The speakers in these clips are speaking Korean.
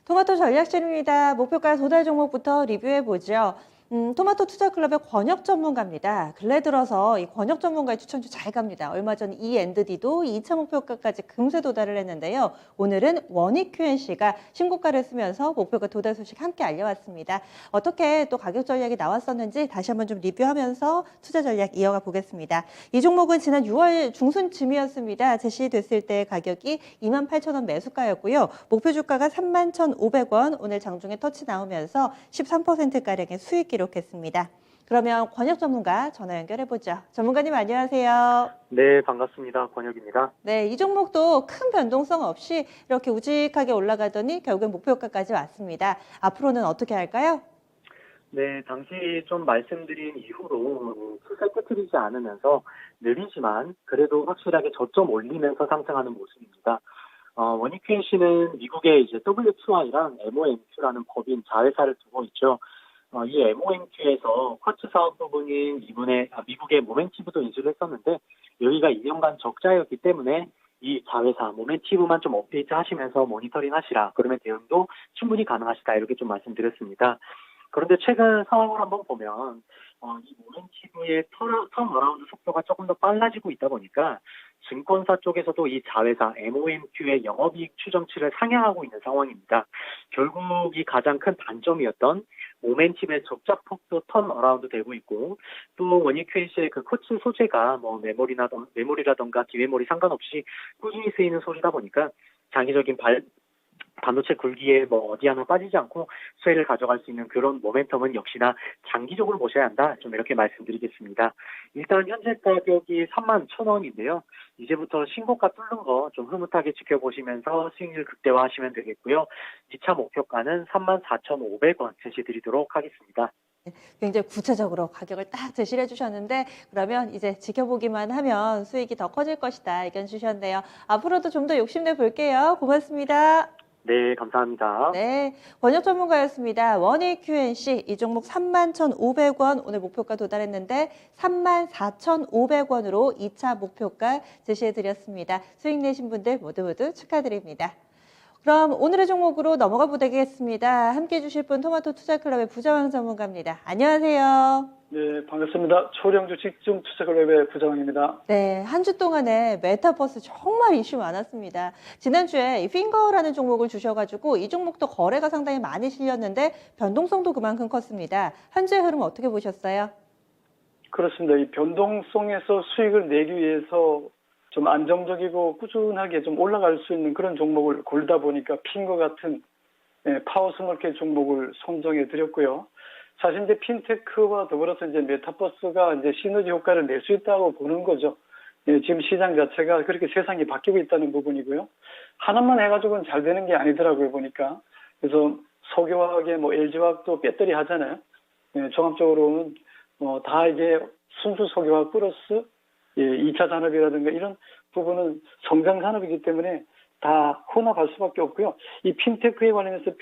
토마토 전략실입니다. 목표가 도달 종목부터 리뷰해보죠. 토마토 투자클럽의 권역 전문가입니다. 근래 들어서 이 권역 전문가의 추천주 잘 갑니다. 얼마 전 E&D도 2차 목표가까지 금세 도달을 했는데요. 오늘은 원익 Q&C가 신고가를 쓰면서 목표가 도달 소식 함께 알려왔습니다. 어떻게 또 가격 전략이 나왔었는지 다시 한번 좀 리뷰하면서 투자 전략 이어가 보겠습니다. 이 종목은 지난 6월 중순쯤이었습니다. 제시됐을 때 가격이 28,000원 매수가였고요. 목표 주가가 31,500원, 오늘 장중에 터치 나오면서 13%가량의 수익 기록했습니다. 그러면 권혁 전문가 전화 연결해보죠. 전문가님 안녕하세요. 네, 반갑습니다. 권혁입니다. 네, 이 종목도 큰 변동성 없이 이렇게 우직하게 올라가더니 결국엔 목표가까지 왔습니다. 앞으로는 어떻게 할까요? 네, 당시 좀 말씀드린 이후로 추세 깨트리지 않으면서 느리지만 그래도 확실하게 저점 올리면서 상승하는 모습입니다. 원익 Q&C는 미국의 이제 WQI랑 MOMQ라는 법인 자회사를 두고 있죠. 이 MOMQ에서 쿼츠 사업 부분인 미국의 모멘티브도 인수를 했었는데 여기가 2년간 적자였기 때문에 이 자회사 모멘티브만 좀 업데이트 하시면서 모니터링 하시라. 그러면 대응도 충분히 가능하시다. 이렇게 좀 말씀드렸습니다. 그런데 최근 상황을 한번 보면 이 모멘티브의 턴어라운드 속도가 조금 더 빨라지고 있다 보니까 증권사 쪽에서도 이 자회사 MOMQ의 영업이익 추정치를 상향하고 있는 상황입니다. 결국 이 가장 큰 단점이었던 모멘티브의 적자폭도 턴어라운드 되고 있고 또 원익 Q&C의 그 코츠 소재가 뭐 메모리라던가 디메모리 상관없이 꾸준히 쓰이는 소재다 보니까 장기적인 반도체 굴기에 뭐 어디 하나 빠지지 않고 수혜를 가져갈 수 있는 그런 모멘텀은 역시나 장기적으로 보셔야 한다. 좀 이렇게 말씀드리겠습니다. 일단 현재 가격이 31,000원인데요. 이제부터 신고가 뚫는 거 좀 흐뭇하게 지켜보시면서 수익률 극대화하시면 되겠고요. 2차 목표가는 34,500원 제시드리도록 하겠습니다. 굉장히 구체적으로 가격을 딱 제시를 해주셨는데 그러면 이제 지켜보기만 하면 수익이 더 커질 것이다 의견 주셨네요. 앞으로도 좀 더 욕심내 볼게요. 고맙습니다. 네, 감사합니다. 네, 권혁 전문가였습니다. 원익 Q&C 이 종목 31,500원 오늘 목표가 도달했는데 34,500원으로 2차 목표가 제시해드렸습니다. 수익 내신 분들 모두 축하드립니다. 그럼 오늘의 종목으로 넘어가 보겠습니다. 함께해 주실 분 토마토 투자클럽의 부자왕 전문가입니다. 안녕하세요. 네, 반갑습니다. 초량주 집중 투자클럽의 부장입니다. 네, 한 주 동안에 메타버스 정말 이슈 많았습니다. 지난주에 이 핑거라는 종목을 주셔가지고 이 종목도 거래가 상당히 많이 실렸는데 변동성도 그만큼 컸습니다. 현재 흐름 어떻게 보셨어요? 그렇습니다. 이 변동성에서 수익을 내기 위해서 좀 안정적이고 꾸준하게 좀 올라갈 수 있는 그런 종목을 고르다 보니까 핑거 같은 파워 스몰캡 종목을 선정해 드렸고요. 사실 이제 핀테크와 더불어서 이제 메타버스가 이제 시너지 효과를 낼 수 있다고 보는 거죠. 지금 시장 자체가 그렇게 세상이 바뀌고 있다는 부분이고요. 하나만 해가지고는 잘 되는 게 아니더라고요, 보니까. 그래서 석유화학에 뭐 LG화학도 배터리 하잖아요. 종합적으로는 다 이게 순수 석유화학 플러스 2차 산업이라든가 이런 부분은 성장 산업이기 때문에 다 혼합할 수밖에 없고요. 이 핀테크에 관련해서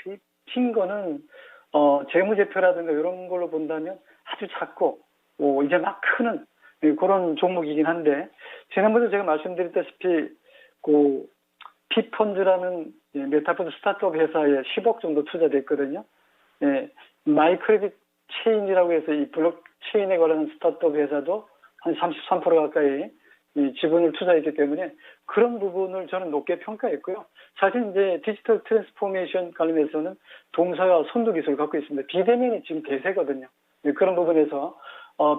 핑거는 재무제표라든가 이런 걸로 본다면 아주 작고 이제 막 크는 그런 종목이긴 한데 지난번에 제가 말씀드렸다시피 그 피펀즈라는 메타버스 스타트업 회사에 10억 정도 투자됐거든요. 마이크로빗 체인이라고 해서 이 블록체인에 관한 스타트업 회사도 한 33% 가까이 이 지분을 투자했기 때문에 그런 부분을 저는 높게 평가했고요. 사실 이제 디지털 트랜스포메이션 관련해서는 동사와 선도 기술을 갖고 있습니다. 비대면이 지금 대세거든요. 그런 부분에서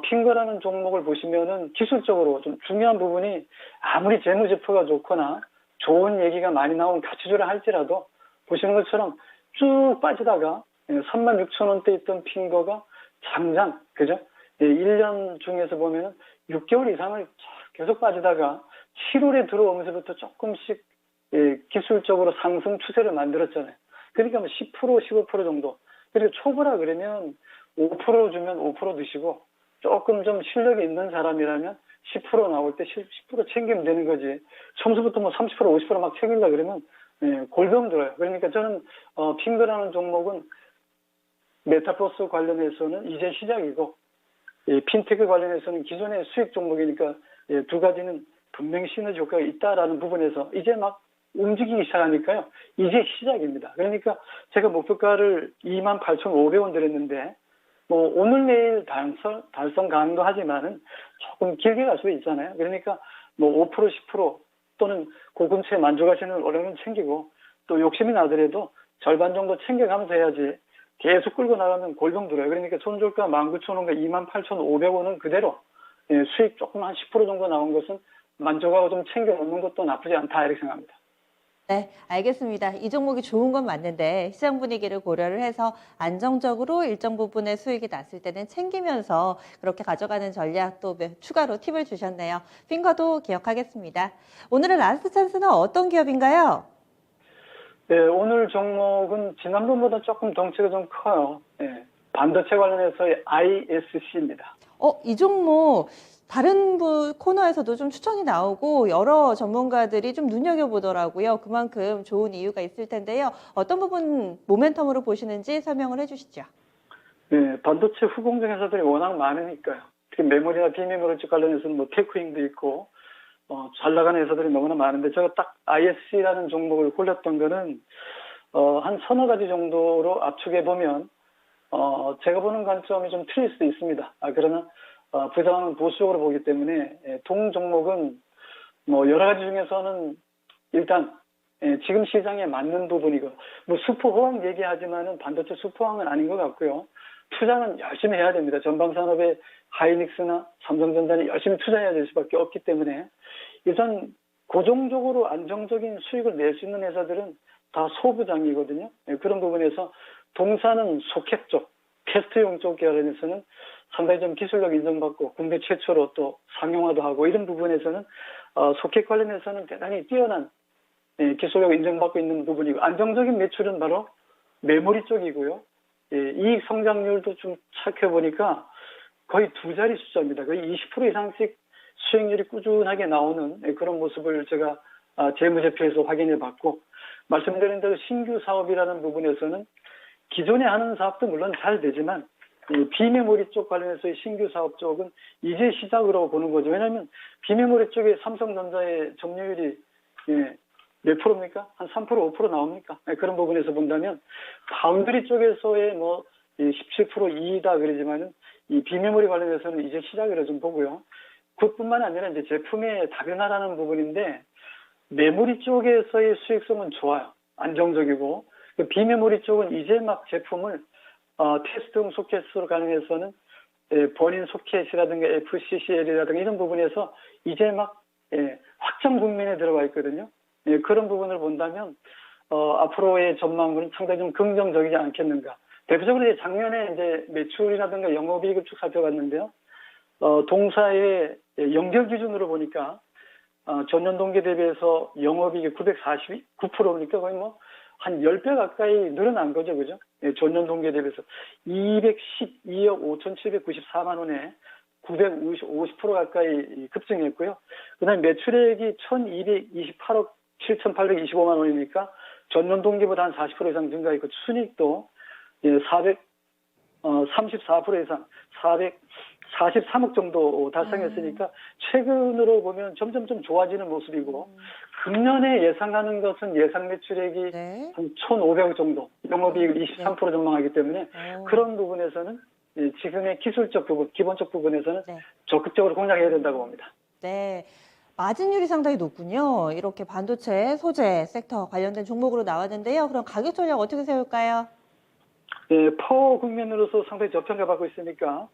핑거라는 종목을 보시면은 기술적으로 좀 중요한 부분이 아무리 재무제표가 좋거나 좋은 얘기가 많이 나온 가치주라 할지라도 보시는 것처럼 쭉 빠지다가 36,000원대 있던 핑거가 장장, 그죠? 1년 중에서 보면은 6개월 이상을 계속 빠지다가 7월에 들어오면서부터 조금씩 기술적으로 상승 추세를 만들었잖아요. 그러니까 뭐 10%, 15% 정도. 그리고 초보라 그러면 5% 주면 5% 드시고 조금 좀 실력이 있는 사람이라면 10% 나올 때 10% 챙기면 되는 거지. 처음부터 뭐 30%, 50%막 챙기려 그러면 골병 들어요. 그러니까 저는 핑거라는 종목은 메타버스 관련해서는 이제 시작이고 핀테크 관련해서는 기존의 수익 종목이니까 두 가지는 분명히 시너지 효과가 있다라는 부분에서 이제 막 움직이기 시작하니까요. 이제 시작입니다. 그러니까 제가 목표가를 28,500원 드렸는데 뭐 오늘 내일 달성 가능도 하지만은 조금 길게 갈 수도 있잖아요. 그러니까 뭐 5% 10% 또는 그 근처에 만족하시는 원료는 챙기고 또 욕심이 나더라도 절반 정도 챙겨가면서 해야지 계속 끌고 나가면 골병 들어요. 그러니까 손절가 19,000원과 28,500원은 그대로 수익 조금 한 10% 정도 나온 것은 만족하고 좀 챙겨 놓는 것도 나쁘지 않다 이렇게 생각합니다. 네, 알겠습니다. 이 종목이 좋은 건 맞는데 시장 분위기를 고려를 해서 안정적으로 일정 부분의 수익이 났을 때는 챙기면서 그렇게 가져가는 전략 또 추가로 팁을 주셨네요. 핑거도 기억하겠습니다. 오늘의 라스트 찬스는 어떤 기업인가요? 네, 오늘 종목은 지난번보다 조금 덩치가 좀 커요. 반도체 관련해서의 ISC입니다. 이 종목 다른 코너에서도 좀 추천이 나오고 여러 전문가들이 좀 눈여겨보더라고요. 그만큼 좋은 이유가 있을 텐데요. 어떤 부분 모멘텀으로 보시는지 설명을 해주시죠. 네, 반도체 후공정 회사들이 워낙 많으니까요. 특히 메모리나 비메모리 쪽 관련해서는 뭐 테크윙도 있고 잘 나가는 회사들이 너무나 많은데 제가 딱 ISC라는 종목을 골랐던 거는 한 서너 가지 정도로 압축해 보면 제가 보는 관점이 좀 틀릴 수도 있습니다. 그러나 부장은 보수적으로 보기 때문에 동 종목은 뭐 여러 가지 중에서는 일단 지금 시장에 맞는 부분이고 뭐 수포호황 얘기하지만은 반도체 수포황은 아닌 것 같고요. 투자는 열심히 해야 됩니다. 전방산업의 하이닉스나 삼성전자는 열심히 투자해야 될 수밖에 없기 때문에 일단 고정적으로 안정적인 수익을 낼 수 있는 회사들은 다 소부장이거든요. 그런 부분에서 동사는 소켓 쪽, 테스트용 쪽 관련해서는 상당히 좀 기술력 인정받고 국내 최초로 또 상용화도 하고 이런 부분에서는 소켓 관련해서는 대단히 뛰어난 기술력 인정받고 있는 부분이고 안정적인 매출은 바로 메모리 쪽이고요. 이익 성장률도 좀 살펴보니까 거의 두 자리 숫자입니다. 거의 20% 이상씩 수익률이 꾸준하게 나오는 그런 모습을 제가 재무제표에서 확인해 봤고 말씀드린 대로 신규 사업이라는 부분에서는 기존에 하는 사업도 물론 잘 되지만 비메모리 쪽 관련해서의 신규 사업 쪽은 이제 시작으로 보는 거죠. 왜냐하면 비메모리 쪽에 삼성전자의 점유율이 몇 프로입니까? 한 3%, 5% 나옵니까? 그런 부분에서 본다면 파운드리 쪽에서의 뭐 17% 이이다 그러지만은 이 비메모리 관련해서는 이제 시작이라 좀 보고요. 그뿐만 아니라 이제 제품의 다변화라는 부분인데 메모리 쪽에서의 수익성은 좋아요. 안정적이고 비메모리 쪽은 이제 막 제품을 테스트용 소켓으로 가능해서는 본인 소켓이라든가 FCCL이라든가 이런 부분에서 이제 막 확장 국면에 들어가 있거든요. 그런 부분을 본다면 앞으로의 전망은 상당히 좀 긍정적이지 않겠는가. 대표적으로 이제 작년에 이제 매출이라든가 영업이익을 쭉 살펴봤는데요. 동사의 연결 기준으로 보니까 전년 동기 대비해서 영업이익이 949%니까 거의 뭐 한 10배 가까이 늘어난 거죠, 그죠? 전년 동기에 대비해서 212억 5,794만 원에 950% 가까이 급증했고요. 그다음에 매출액이 1,228억 7,825만 원이니까 전년 동기보다 한 40% 이상 증가했고 순이익도 34% 이상 443억 정도 달성했으니까 최근으로 보면 점점 좀 좋아지는 모습이고 금년에 예상하는 것은 예상 매출액이 한 1,500억 정도, 영업이익 23% 전망하기 때문에 그런 부분에서는 지금의 기술적 부분, 기본적 부분에서는 적극적으로 공략해야 된다고 봅니다. 네. 마진율이 상당히 높군요. 이렇게 반도체, 소재 섹터 관련된 종목으로 나왔는데요. 그럼 가격 전략 어떻게 세울까요? 네, 퍼 국면으로서 상당히 저평가받고 있으니까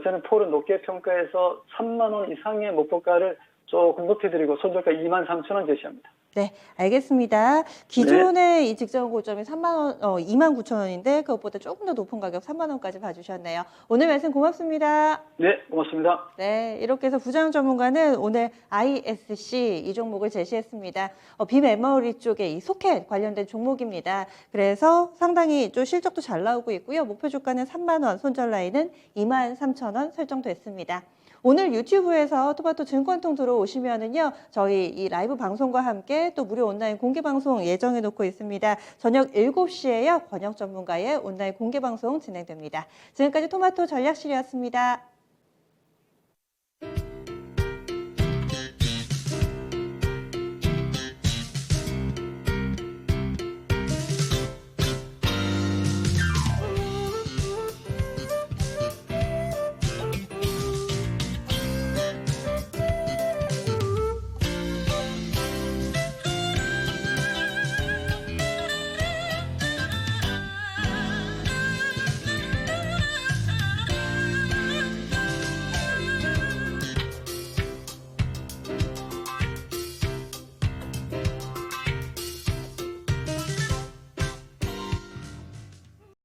저는 포를 높게 평가해서 3만 원 이상의 목표가를 조금 높여드리고 손절가 23,000원 제시합니다. 네, 알겠습니다. 기존의 이 직전 고점이 29,000원인데 그것보다 조금 더 높은 가격 3만 원까지 봐주셨네요. 오늘 말씀 고맙습니다. 네, 고맙습니다. 네, 이렇게 해서 부장 전문가는 오늘 ISC 이 종목을 제시했습니다. 비메모리 쪽에 이 소켓 관련된 종목입니다. 그래서 상당히 좀 실적도 잘 나오고 있고요. 목표 주가는 3만 원, 손절 라인은 23,000원 설정됐습니다. 오늘 유튜브에서 토마토 증권통 들어오시면은요, 저희 이 라이브 방송과 함께 또 무료 온라인 공개 방송 예정해 놓고 있습니다. 저녁 7시에요, 권역 전문가의 온라인 공개 방송 진행됩니다. 지금까지 토마토 전략실이었습니다.